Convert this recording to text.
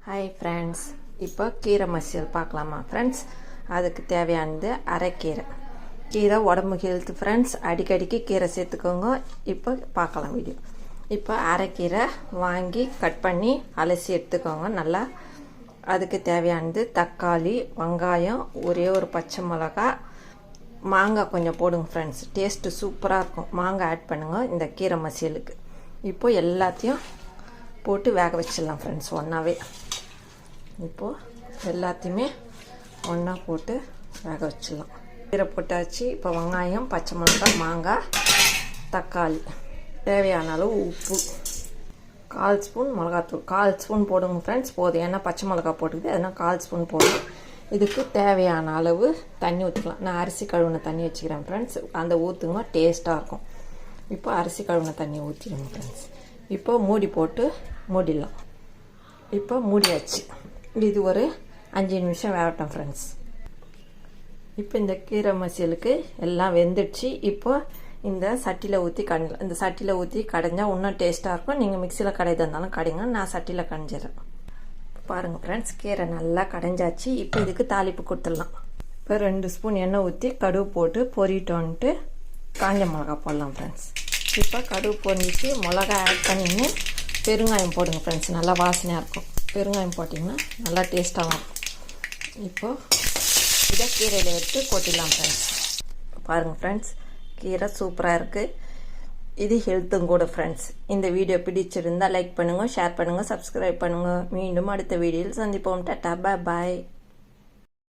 Hi friends, இப்போ கீரை மசியல் பார்க்கலாமா ஃப்ரெண்ட்ஸ்? அதுக்கு தேவையானது அரைக்கீரை. கீரை உடம்புக்கு ஹெல்த் ஃப்ரெண்ட்ஸ், அடிக்கடிக்கு கீரை சேர்த்துக்கோங்க. இப்போ பார்க்கலாம் வீடியோ. இப்போ அரைக்கீரை வாங்கி கட் பண்ணி அலசி எடுத்துக்கோங்க நல்லா. அதுக்கு தேவையானது தக்காளி, வெங்காயம், ஒரே ஒரு பச்சை மிளகா, மாங்காய் கொஞ்சம் போடுங்க ஃப்ரெண்ட்ஸ். டேஸ்ட்டு சூப்பராக இருக்கும். மாங்காய் ஆட் பண்ணுங்கள் இந்த கீரை மசியலுக்கு. இப்போ எல்லாத்தையும் போட்டு வேக வச்சிடலாம் ஃப்ரெண்ட்ஸ் ஒன்றாவே. இப்போது எல்லாத்தையுமே ஒன்றா போட்டு வேக வச்சிடலாம். கீரை போட்டாச்சு. இப்போ வெங்காயம், பச்சை மிளகாய், மாங்காய், தக்காளி, தேவையான அளவு உப்பு, 1/4 ஸ்பூன் மிளகாத்தூள். 1/4 ஸ்பூன் போடுங்க ஃப்ரெண்ட்ஸ், போதும். ஏன்னா பச்சை மிளகாய் போட்டுக்குது, அதனால் 1/4 ஸ்பூன் போடுங்க. இதுக்கு தேவையான அளவு தண்ணி ஊற்றிக்கலாம். நான் அரிசி கழுவுன தண்ணி வச்சுக்கிறேன் ஃப்ரெண்ட்ஸ், அந்த ஊற்றுங்க டேஸ்ட்டாக இருக்கும். இப்போ அரிசி கழுவுன தண்ணி ஊற்றிடுங்க ஃப்ரெண்ட்ஸ். இப்போ மூடி போட்டு மூடிடலாம். இப்போ மூடியாச்சு. இது ஒரு 5 நிமிஷம் வேகட்டும் ஃப்ரெண்ட்ஸ். இப்போ இந்த கீரை மசியலுக்கு எல்லாம் வெந்துடுச்சு. இப்போ இந்த சட்டியில் ஊற்றி கடைஞ்சிடலாம். இந்த சட்டியில் ஊற்றி கடைஞ்சால் இன்னும் டேஸ்ட்டாக இருக்கும். நீங்கள் மிக்சியில் கடையதாக இருந்தாலும் கடைங்க, நான் சட்டியில் கடைஞ்சிடறேன். பாருங்கள் ஃப்ரெண்ட்ஸ், கீரை நல்லா கடைஞ்சாச்சு. இப்போ இதுக்கு தாளிப்பு கொடுத்துடலாம். இப்போ 2 ஸ்பூன் எண்ணெய் ஊற்றி கடுகு போட்டு பொரிட்டோன்ட்டு காஞ்ச மிளகா போடலாம் ஃப்ரெண்ட்ஸ். இப்போ கடுகு பொரிஞ்சிச்சு. மிளகா ஆட் பண்ணின்னு பெருங்காயம் போடுங்க ஃப்ரெண்ட்ஸ், நல்லா வாசனையாக இருக்கும். பெருங்காயம் போட்டிங்கன்னா நல்லா டேஸ்ட்டாகவும் இருக்கும். இப்போது இதை கீரையில் எடுத்து கொட்டிடலாம் ஃப்ரெண்ட்ஸ். பாருங்கள் ஃப்ரெண்ட்ஸ், கீரை சூப்பராக இருக்குது. இது ஹெல்த்தும் கூட ஃப்ரெண்ட்ஸ். இந்த வீடியோ பிடிச்சிருந்தால் லைக் பண்ணுங்கள், ஷேர் பண்ணுங்கள், சப்ஸ்கிரைப் பண்ணுங்கள். மீண்டும் அடுத்த வீடியோவில் சந்திப்போம். டாடா, பாய்.